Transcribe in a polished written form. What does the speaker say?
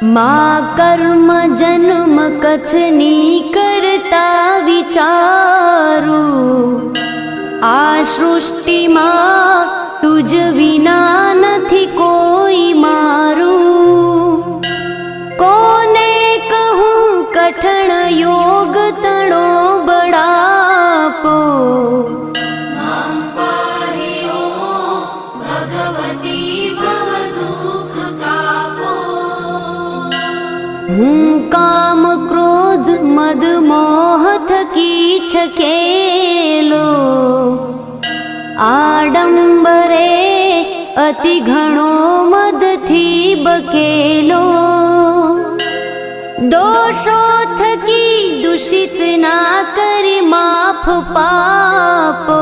मा कर्म जन्म कथनी करता विचारू, आ सृष्टिमां तुज विना નથી કોઈ મારું। કોને કહું કઠણ યોગ તણો બળાપો, હું કામ ક્રોધ મદ મોહ થકી છકેલો, આડંબરે અતિ ઘણો મદથી બકેલો। દોષો થકી દૂષિત ના કરી માફ પાપો,